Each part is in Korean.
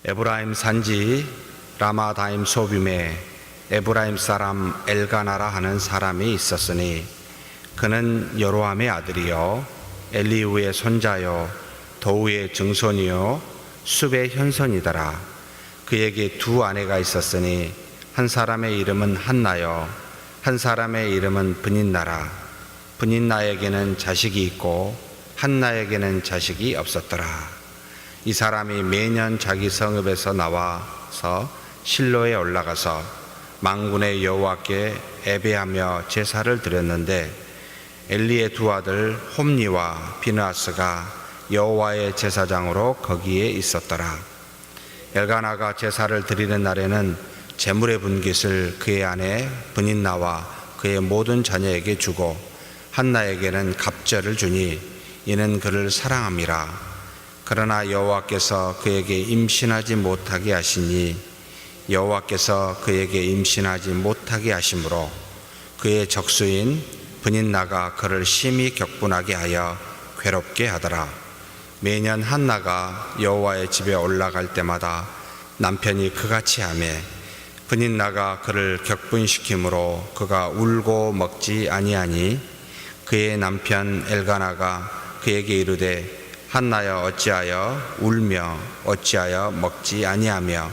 에브라임 산지 라마다임 소빔에 에브라임 사람 엘가나라 하는 사람이 있었으니 그는 여로함의 아들이요 엘리후의 손자요 도우의 증손이요 숲의 현손이더라. 그에게 두 아내가 있었으니 한 사람의 이름은 한나요 한 사람의 이름은 브닌나라. 브닌나에게는 자식이 있고 한나에게는 자식이 없었더라. 이 사람이 매년 자기 성읍에서 나와서 실로에 올라가서 만군의 여호와께 예배하며 제사를 드렸는데 엘리의 두 아들 홈니와 비느하스가 여호와의 제사장으로 거기에 있었더라. 엘가나가 제사를 드리는 날에는 제물의 분깃을 그의 아내 브닌나와 그의 모든 자녀에게 주고 한나에게는 갑절을 주니 이는 그를 사랑함이라. 그러나 여호와께서 그에게 임신하지 못하게 하시니 여호와께서 그에게 임신하지 못하게 하심으로 그의 적수인 브닌나가 그를 심히 격분하게 하여 괴롭게 하더라. 매년 한나가 여호와의 집에 올라갈 때마다 남편이 그같이 하며 브닌나가 그를 격분시키므로 그가 울고 먹지 아니하니 그의 남편 엘가나가 그에게 이르되 한나여 어찌하여 울며 어찌하여 먹지 아니하며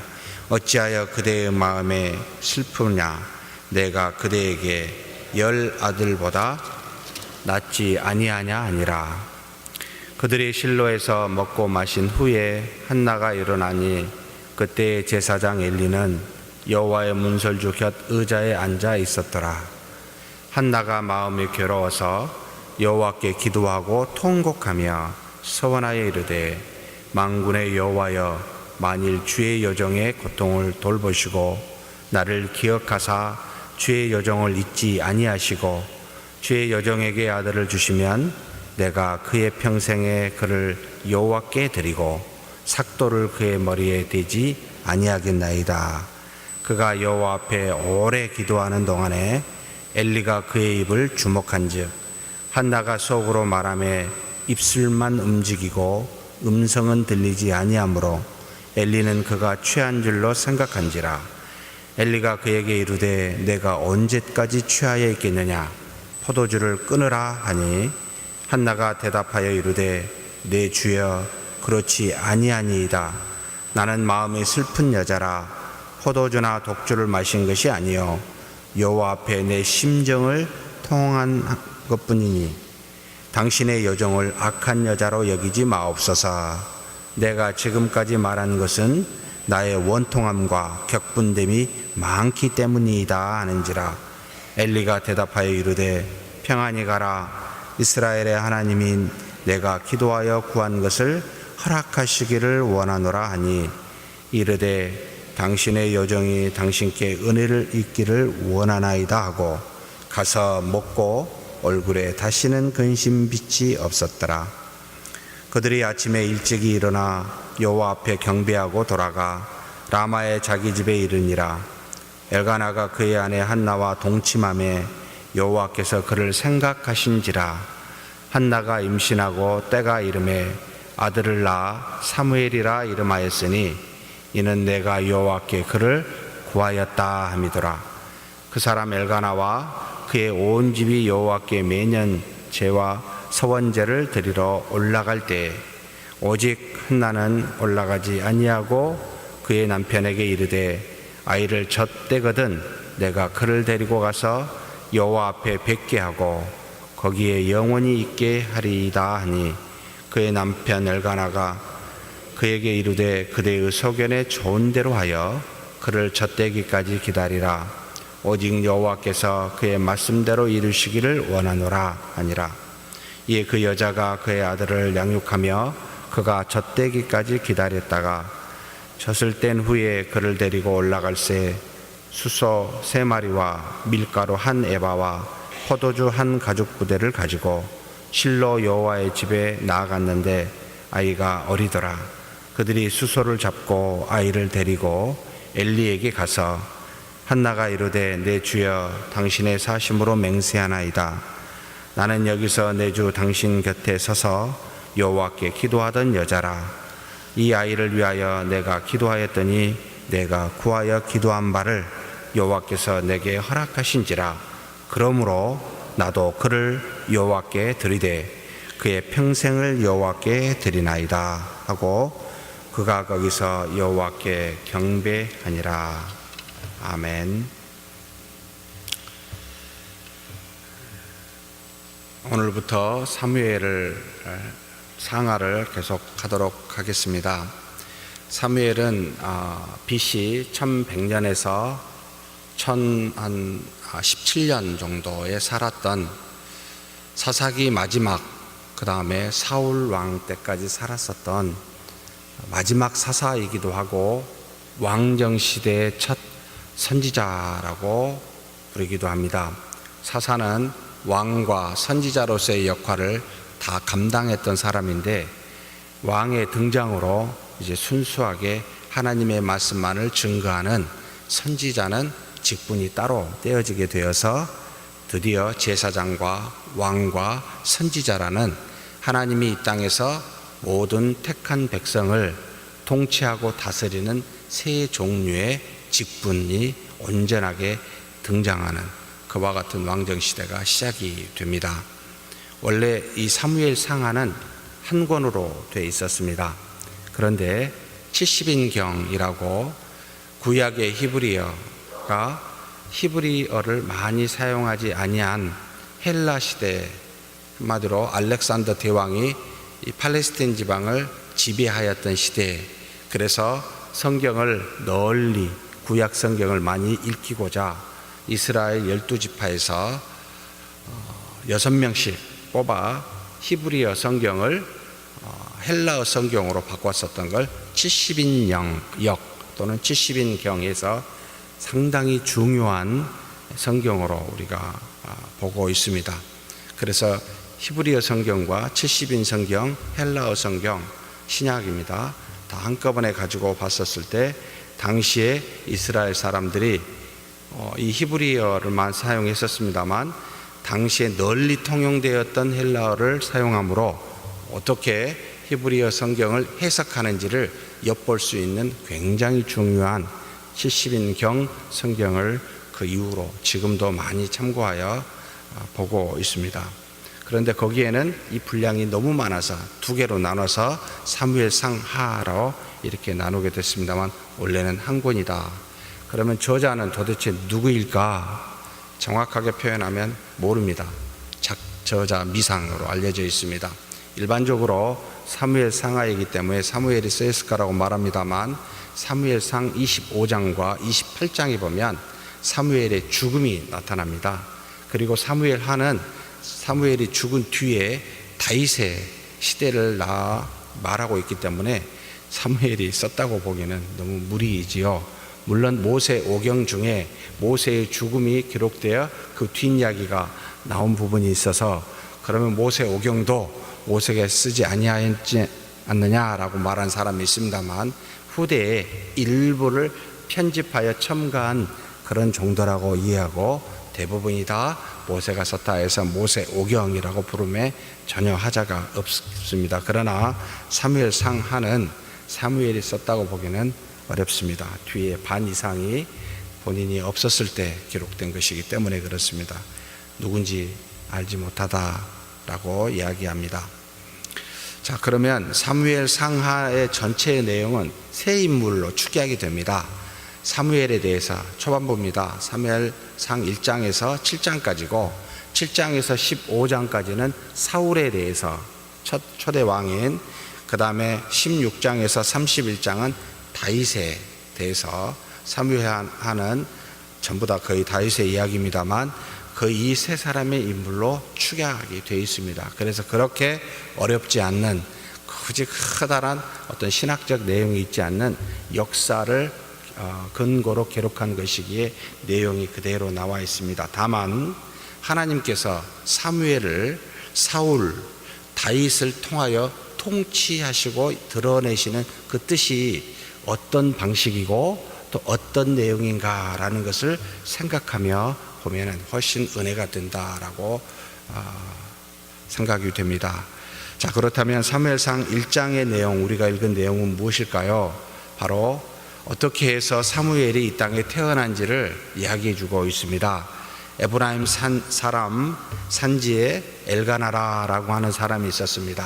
어찌하여 그대의 마음에 슬프냐. 내가 그대에게 10 아들보다 낫지 아니하냐 하니라. 그들이 실로에서 먹고 마신 후에 한나가 일어나니 그때의 제사장 엘리는 여호와의 문설주 곁 의자에 앉아 있었더라. 한나가 마음이 괴로워서 여호와께 기도하고 통곡하며 서원하여 이르되 만군의 여호와여 만일 주의 여종의 고통을 돌보시고 나를 기억하사 주의 여종을 잊지 아니하시고 주의 여종에게 아들을 주시면 내가 그의 평생에 그를 여호와께 드리고 삭도를 그의 머리에 대지 아니하겠나이다. 그가 여호와 앞에 오래 기도하는 동안에 엘리가 그의 입을 주목한즉 한나가 속으로 말하며 입술만 움직이고 음성은 들리지 아니하므로 엘리는 그가 취한 줄로 생각한지라. 엘리가 그에게 이르되 내가 언제까지 취하여 있겠느냐. 포도주를 끊으라 하니 한나가 대답하여 이르되 내 주여 그렇지 아니하니이다. 나는 마음이 슬픈 여자라 포도주나 독주를 마신 것이 아니요 여호와 앞에 내 심정을 통한 것뿐이니 당신의 여종을 악한 여자로 여기지 마옵소서. 내가 지금까지 말한 것은 나의 원통함과 격분됨이 많기 때문이다 하는지라. 엘리가 대답하여 이르되 평안히 가라. 이스라엘의 하나님인 내가 기도하여 구한 것을 허락하시기를 원하노라 하니 이르되 당신의 여종이 당신께 은혜를 입기를 원하나이다 하고 가서 먹고 얼굴에 다시는 근심빛이 없었더라. 그들이 아침에 일찍이 일어나 여호와 앞에 경배하고 돌아가 라마의 자기 집에 이르니라. 엘가나가 그의 아내 한나와 동침하며 여호와께서 그를 생각하신지라. 한나가 임신하고 때가 이름에 아들을 낳아 사무엘이라 이름하였으니 이는 내가 여호와께 그를 구하였다 함이더라. 그 사람 엘가나와 그의 온 집이 여호와께 매년 제와 서원제를 드리러 올라갈 때에 오직 한나는 올라가지 아니하고 그의 남편에게 이르되 아이를 젖대거든 내가 그를 데리고 가서 여호와 앞에 뵙게 하고 거기에 영원히 있게 하리이다 하니 그의 남편 엘가나가 그에게 이르되 그대의 소견에 좋은 대로 하여 그를 젖대기까지 기다리라. 오직 여호와께서 그의 말씀대로 이루시기를 원하노라 하니라. 이에 그 여자가 그의 아들을 양육하며 그가 젖대기까지 기다렸다가 젖을 뗀 후에 그를 데리고 올라갈새 수소 3마리와 밀가루 1에바와 포도주 1가죽부대를 가지고 실로 여호와의 집에 나아갔는데 아이가 어리더라. 그들이 수소를 잡고 아이를 데리고 엘리에게 가서 한나가 이르되 내 주여 당신의 사심으로 맹세하나이다. 나는 여기서 내 주 당신 곁에 서서 여호와께 기도하던 여자라. 이 아이를 위하여 내가 기도하였더니 내가 구하여 기도한 바를 여호와께서 내게 허락하신지라. 그러므로 나도 그를 여호와께 드리되 그의 평생을 여호와께 드리나이다 하고 그가 거기서 여호와께 경배하니라. 아멘. 오늘부터 사무엘 상하를 계속하도록 하겠습니다. 사무엘은 BC 1100년에서 1017년 정도에 살았던 사사기 마지막, 그 다음에 사울 왕 때까지 살았었던 마지막 사사이기도 하고 왕정 시대의 첫 선지자라고 부르기도 합니다. 사사는 왕과 선지자로서의 역할을 다 감당했던 사람인데, 왕의 등장으로 이제 순수하게 하나님의 말씀만을 증거하는 선지자는 직분이 따로 떼어지게 되어서 드디어 제사장과 왕과 선지자라는 하나님이 이 땅에서 모든 택한 백성을 통치하고 다스리는 세 종류의 직분이 온전하게 등장하는 그와 같은 왕정시대가 시작이 됩니다. 원래 이 사무엘 상하는 한 권으로 되어 있었습니다. 그런데 70인경이라고 구약의 히브리어가 히브리어를 많이 사용하지 아니한 헬라 시대, 한마디로 알렉산더 대왕이 이 팔레스타인 지방을 지배하였던 시대, 그래서 성경을 널리 구약 성경을 많이 읽히고자 이스라엘 12지파에서 6명씩 뽑아 히브리어 성경을 헬라어 성경으로 바꿨었던 걸 70인역 또는 70인경에서 상당히 중요한 성경으로 우리가 보고 있습니다. 그래서 히브리어 성경과 70인 성경, 헬라어 성경, 신약입니다. 다 한꺼번에 가지고 봤었을 때 당시에 이스라엘 사람들이 이 히브리어를만 사용했었습니다만 당시에 널리 통용되었던 헬라어를 사용하므로 어떻게 히브리어 성경을 해석하는지를 엿볼 수 있는 굉장히 중요한 70인경 성경을 그 이후로 지금도 많이 참고하여 보고 있습니다. 그런데 거기에는 이 분량이 너무 많아서 두 개로 나눠서 사무엘 상하로 이렇게 나누게 됐습니다만 원래는 한 권이다. 그러면 저자는 도대체 누구일까? 정확하게 표현하면 모릅니다. 저자 미상으로 알려져 있습니다. 일반적으로 사무엘 상하이기 때문에 사무엘이 쓰였을까라고 말합니다만 사무엘상 25장과 28장에 보면 사무엘의 죽음이 나타납니다. 그리고 사무엘 하는 사무엘이 죽은 뒤에 다윗의 시대를 말하고 있기 때문에 사무엘이 썼다고 보기에는 너무 무리이지요. 물론 모세 오경 중에 모세의 죽음이 기록되어 그 뒷이야기가 나온 부분이 있어서 그러면 모세 오경도 모세가 쓰지 아니하였지 않느냐라고 말한 사람이 있습니다만 후대에 일부를 편집하여 첨가한 그런 정도라고 이해하고 대부분이 다 모세가 썼다 해서 모세 오경이라고 부름에 전혀 하자가 없습니다. 그러나 사무엘 상하는 사무엘이 썼다고 보기는 어렵습니다. 뒤에 반 이상이 본인이 없었을 때 기록된 것이기 때문에 그렇습니다. 누군지 알지 못하다라고 이야기합니다. 자, 그러면 사무엘 상하의 전체 내용은 세 인물로 추계하게 됩니다. 사무엘에 대해서 초반부입니다. 사무엘 상 1장에서 7장까지고 7장에서 15장까지는 사울에 대해서 초대 왕인, 그 다음에 16장에서 31장은 다윗에 대해서 사무엘하는 전부 다 거의 다윗의 이야기입니다만 거의 이 세 사람의 인물로 추격하게 되어 있습니다. 그래서 그렇게 어렵지 않는 굳이 커다란 어떤 신학적 내용이 있지 않는 역사를 근거로 기록한 것이기에 내용이 그대로 나와 있습니다. 다만 하나님께서 사무엘을 사울, 다윗을 통하여 통치하시고 드러내시는 그 뜻이 어떤 방식이고 또 어떤 내용인가라는 것을 생각하며 보면 훨씬 은혜가 된다라고 생각이 됩니다. 자, 그렇다면 사무엘상 1장의 내용, 우리가 읽은 내용은 무엇일까요? 바로 어떻게 해서 사무엘이 이 땅에 태어난지를 이야기해 주고 있습니다. 에브라임 사람 산지에 엘가나라라고 하는 사람이 있었습니다.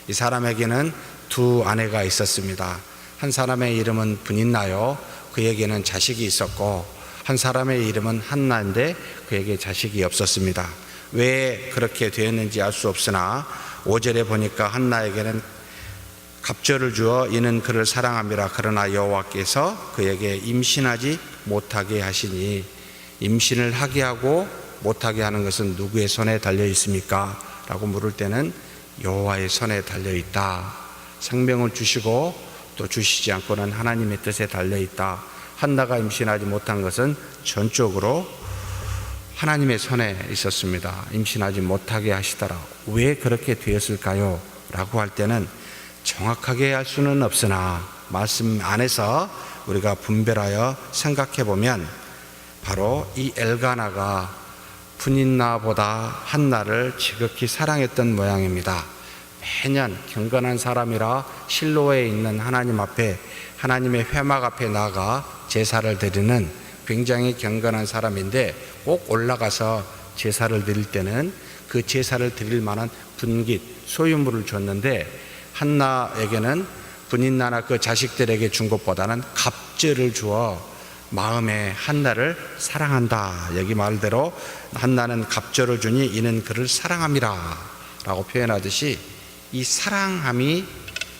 이 사람에게는 두 아내가 있었습니다. 한 사람의 이름은 브닌나요. 그에게는 자식이 있었고, 한 사람의 이름은 한나인데 그에게 자식이 없었습니다. 왜 그렇게 되었는지 알 수 없으나 5절에 보니까 한나에게는 갑절을 주어 이는 그를 사랑함이라. 그러나 여호와께서 그에게 임신하지 못하게 하시니, 임신을 하게 하고 못하게 하는 것은 누구의 손에 달려 있습니까? 라고 물을 때는 여호와의 손에 달려 있다. 생명을 주시고 또 주시지 않고는 하나님의 뜻에 달려 있다. 한나가 임신하지 못한 것은 전적으로 하나님의 손에 있었습니다. 임신하지 못하게 하시더라. 왜 그렇게 되었을까요? 라고 할 때는 정확하게 할 수는 없으나 말씀 안에서 우리가 분별하여 생각해 보면 바로 이 엘가나가 브닌나보다 한나를 지극히 사랑했던 모양입니다. 매년 경건한 사람이라 실로에 있는 하나님 앞에, 하나님의 회막 앞에 나가 제사를 드리는 굉장히 경건한 사람인데, 꼭 올라가서 제사를 드릴 때는 그 제사를 드릴 만한 분깃, 소유물을 줬는데, 한나에게는 브닌나나 그 자식들에게 준 것보다는 갑절을 주어 마음에 한나를 사랑한다. 여기 말대로 한나는 갑절을 주니 이는 그를 사랑함이라 라고 표현하듯이 이 사랑함이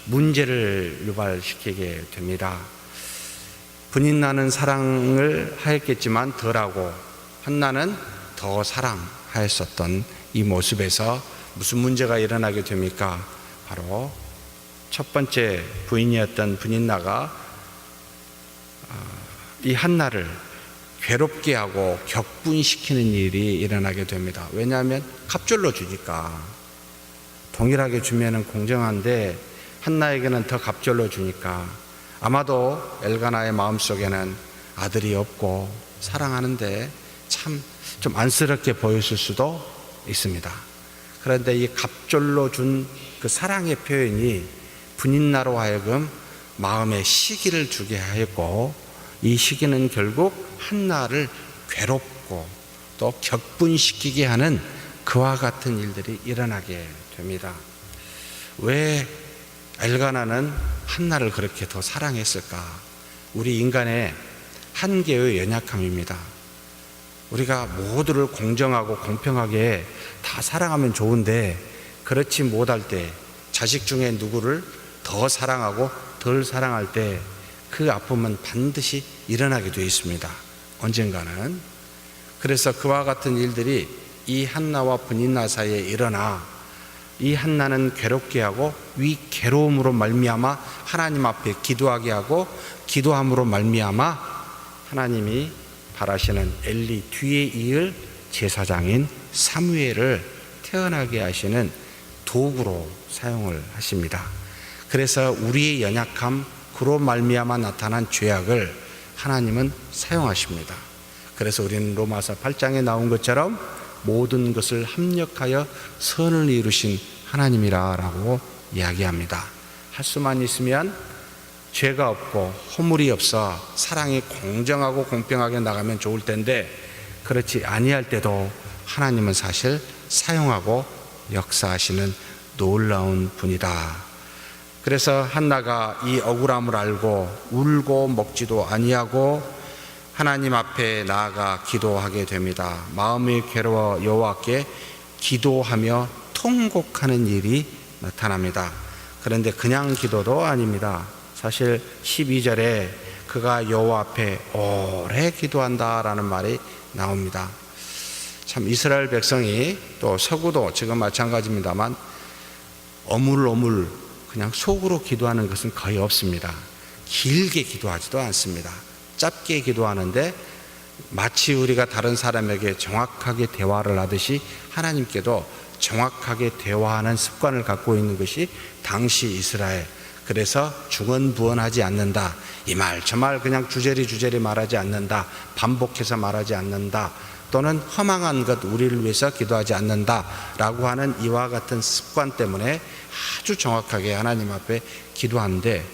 문제를 유발시키게 됩니다. 브닌나는 사랑을 하였겠지만 덜하고 한나는 더 사랑하였었던 이 모습에서 무슨 문제가 일어나게 됩니까? 바로 첫 번째 부인이었던 브닌나가 이 한나를 괴롭게 하고 격분시키는 일이 일어나게 됩니다. 왜냐하면 갑절로 주니까, 동일하게 주면은 공정한데 한나에게는 더 갑절로 주니까 아마도 엘가나의 마음속에는 아들이 없고 사랑하는데 참 좀 안쓰럽게 보였을 수도 있습니다. 그런데 이 갑절로 준 그 사랑의 표현이 브닌나로 하여금 마음에 시기를 주게 하였고, 이 시기는 결국 한나를 괴롭고 또 격분시키게 하는 그와 같은 일들이 일어나게 됩니다. 왜 엘가나는 한나를 그렇게 더 사랑했을까? 우리 인간의 한계의 연약함입니다. 우리가 모두를 공정하고 공평하게 다 사랑하면 좋은데, 그렇지 못할 때, 자식 중에 누구를 더 사랑하고 덜 사랑할 때 그 아픔은 반드시 일어나게 되어 있습니다. 언젠가는. 그래서 그와 같은 일들이 이 한나와 브닌나 사이에 일어나 이 한나는 괴롭게 하고 이 괴로움으로 말미암아 하나님 앞에 기도하게 하고, 기도함으로 말미암아 하나님이 바라시는 엘리 뒤에 이을 제사장인 사무엘을 태어나게 하시는 도구로 사용을 하십니다. 그래서 우리의 연약함, 그로 말미암아 나타난 죄악을 하나님은 사용하십니다. 그래서 우리는 로마서 8장에 나온 것처럼 모든 것을 합력하여 선을 이루신 하나님이라고 이야기합니다. 할 수만 있으면 죄가 없고 허물이 없어 사랑이 공정하고 공평하게 나가면 좋을 텐데, 그렇지 아니할 때도 하나님은 사실 사용하고 역사하시는 놀라운 분이다. 그래서 한나가 이 억울함을 알고 울고 먹지도 아니하고 하나님 앞에 나아가 기도하게 됩니다. 마음이 괴로워 여호와께 기도하며 통곡하는 일이 나타납니다. 그런데 그냥 기도도 아닙니다. 사실 12절에 그가 여호와 앞에 오래 기도한다라는 말이 나옵니다. 참 이스라엘 백성이, 또 서구도 지금 마찬가지입니다만, 어물어물 그냥 속으로 기도하는 것은 거의 없습니다. 길게 기도하지도 않습니다. 짧게 기도하는데 마치 우리가 다른 사람에게 정확하게 대화를 하듯이 하나님께도 정확하게 대화하는 습관을 갖고 있는 것이 당시 이스라엘. 그래서 중언부언하지 않는다. 이 말 저 말 그냥 주저리 말하지 않는다. 반복해서 말하지 않는다. 또는 허망한 것 우리를 위해서 기도하지 않는다라고 하는 이와 같은 습관 때문에 아주 정확하게 하나님 앞에 기도하는데,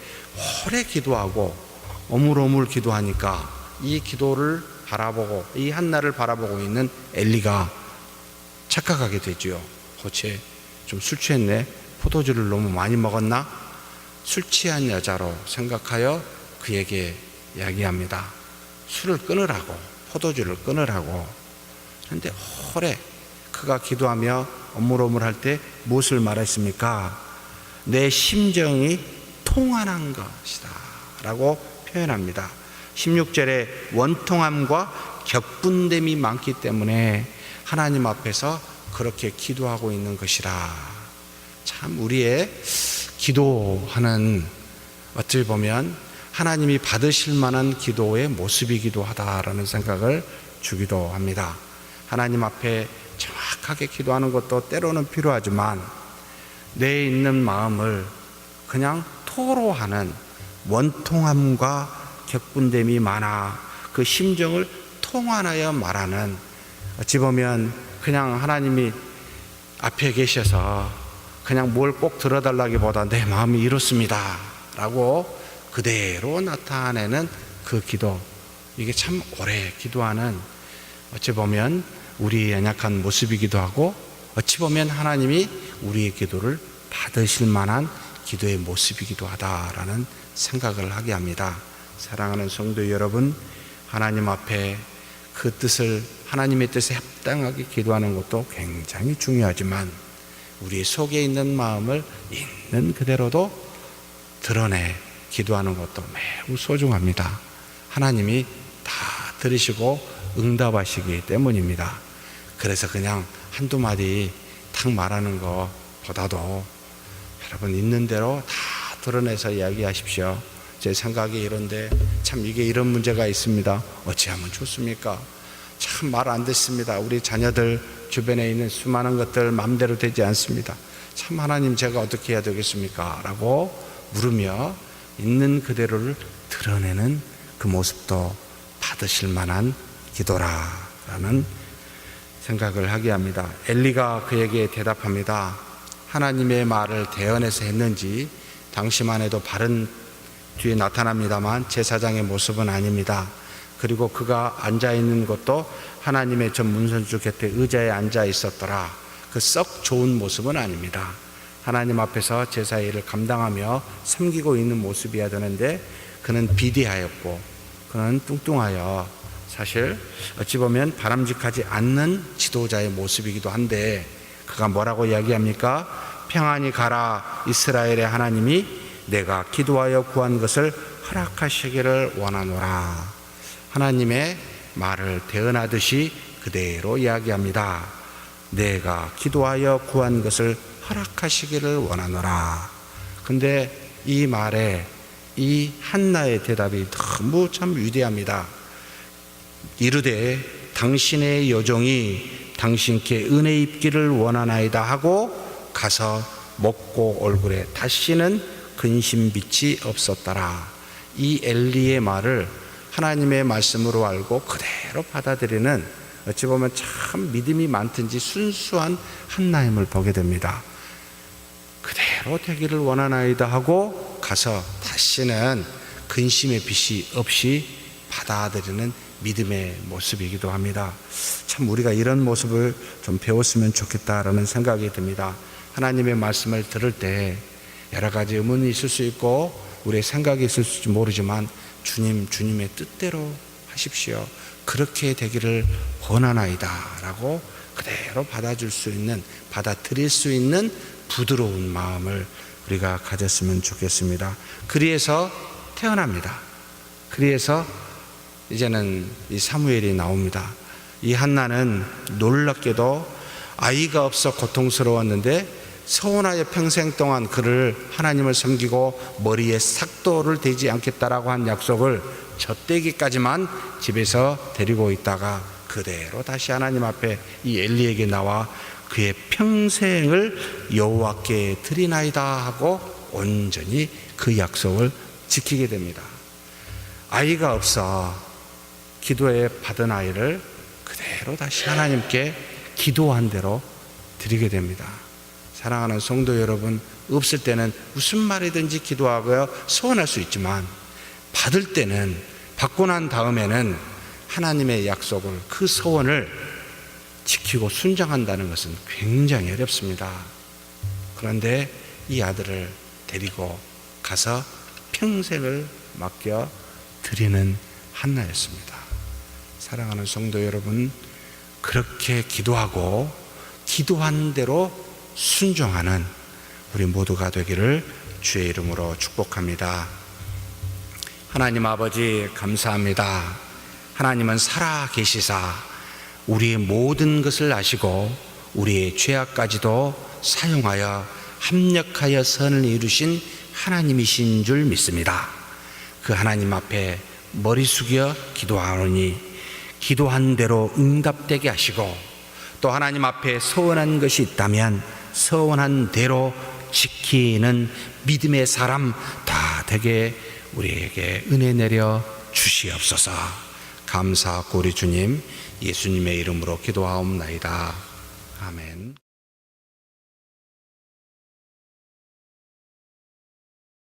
오래 기도하고 오물오물 기도하니까 이 기도를 바라보고 이 한나를 바라보고 있는 엘리가 착각하게 되죠. 쟤 좀 술 취했네, 포도주를 너무 많이 먹었나, 술 취한 여자로 생각하여 그에게 이야기합니다. 술을 끊으라고, 포도주를 끊으라고. 그런데 오래 그가 기도하며 오물오물할 때 무엇을 말했습니까? 내 심정이 통한한 것이다 라고 표현합니다. 16절에 원통함과 격분됨이 많기 때문에 하나님 앞에서 그렇게 기도하고 있는 것이라. 참 우리의 기도하는, 어찌 보면 하나님이 받으실 만한 기도의 모습이기도 하다라는 생각을 주기도 합니다. 하나님 앞에 정확하게 기도하는 것도 때로는 필요하지만 내 있는 마음을 그냥 토로하는 원통함과 격분됨이 많아 그 심정을 통한하여 말하는, 어찌 보면 그냥 하나님이 앞에 계셔서 그냥 뭘 꼭 들어달라기보다 내 마음이 이렇습니다 라고 그대로 나타내는 그 기도, 이게 참 오래 기도하는, 어찌 보면 우리의 연약한 모습이기도 하고 어찌 보면 하나님이 우리의 기도를 받으실 만한 기도의 모습이기도 하다라는 생각을 하게 합니다. 사랑하는 성도 여러분, 하나님 앞에 그 뜻을, 하나님의 뜻에 합당하게 기도하는 것도 굉장히 중요하지만 우리 속에 있는 마음을 있는 그대로도 드러내 기도하는 것도 매우 소중합니다. 하나님이 다 들으시고 응답하시기 때문입니다. 그래서 그냥 한두 마디 탁 말하는 것보다도 여러분 있는 대로 다 드러내서 이야기하십시오. 제 생각이 이런데 참 이게 이런 문제가 있습니다. 어찌하면 좋습니까? 참 말 안 듣습니다. 우리 자녀들 주변에 있는 수많은 것들 마음대로 되지 않습니다. 참 하나님 제가 어떻게 해야 되겠습니까? 라고 물으며 있는 그대로를 드러내는 그 모습도 받으실 만한 기도라라는 생각을 하게 합니다. 엘리가 그에게 대답합니다. 하나님의 말을 대언해서 했는지 당시만 해도 바른 뒤에 나타납니다만 제사장의 모습은 아닙니다. 그리고 그가 앉아있는 것도 하나님의 전 문선주 곁에 의자에 앉아 있었더라. 그 썩 좋은 모습은 아닙니다. 하나님 앞에서 제사 일을 감당하며 섬기고 있는 모습이어야 되는데 그는 비대하였고 그는 뚱뚱하여 사실 어찌 보면 바람직하지 않는 지도자의 모습이기도 한데 그가 뭐라고 이야기합니까? 평안히 가라. 이스라엘의 하나님이 내가 기도하여 구한 것을 허락하시기를 원하노라. 하나님의 말을 대언하듯이 그대로 이야기합니다. 내가 기도하여 구한 것을 허락하시기를 원하노라. 근데 이 말에 이 한나의 대답이 너무 참 위대합니다. 이르되 당신의 여종이 당신께 은혜 입기를 원하나이다 하고 가서 먹고 얼굴에 다시는 근심빛이 없었더라. 이 엘리의 말을 하나님의 말씀으로 알고 그대로 받아들이는, 어찌 보면 참 믿음이 많든지 순수한 한나임을 보게 됩니다. 그대로 되기를 원하나이다 하고 가서 다시는 근심의 빛이 없이 받아들이는 믿음의 모습이기도 합니다. 참 우리가 이런 모습을 좀 배웠으면 좋겠다라는 생각이 듭니다. 하나님의 말씀을 들을 때 여러 가지 의문이 있을 수 있고 우리의 생각이 있을지 모르지만 주님의 뜻대로 하십시오. 그렇게 되기를 원하나이다 라고 그대로 받아줄 수 있는, 받아들일 수 있는 부드러운 마음을 우리가 가졌으면 좋겠습니다. 그리해서 태어납니다. 그리해서 이제는 이 사무엘이 나옵니다. 이 한나는 놀랍게도 아이가 없어 고통스러웠는데 서운하여 평생 동안 그를 하나님을 섬기고 머리에 삭도를 대지 않겠다라고 한 약속을 젖대기까지만 집에서 데리고 있다가 그대로 다시 하나님 앞에 이 엘리에게 나와 그의 평생을 여호와께 드리나이다 하고 온전히 그 약속을 지키게 됩니다. 아이가 없어 기도에 받은 아이를 그대로 다시 하나님께 기도한 대로 드리게 됩니다. 사랑하는 성도 여러분, 없을 때는 무슨 말이든지 기도하고요 소원할 수 있지만 받을 때는, 받고 난 다음에는 하나님의 약속을, 그 소원을 지키고 순종한다는 것은 굉장히 어렵습니다. 그런데 이 아들을 데리고 가서 평생을 맡겨 드리는 한나였습니다. 사랑하는 성도 여러분, 그렇게 기도하고 기도한 대로 순종하는 우리 모두가 되기를 주의 이름으로 축복합니다. 하나님 아버지 감사합니다. 하나님은 살아 계시사 우리의 모든 것을 아시고 우리의 죄악까지도 사용하여 합력하여 선을 이루신 하나님이신 줄 믿습니다. 그 하나님 앞에 머리 숙여 기도하오니 기도한 대로 응답되게 하시고, 또 하나님 앞에 서원한 것이 있다면 서원한 대로 지키는 믿음의 사람 다 되게 우리에게 은혜 내려 주시옵소서. 감사하고 우리 주님 예수님의 이름으로 기도하옵나이다. 아멘.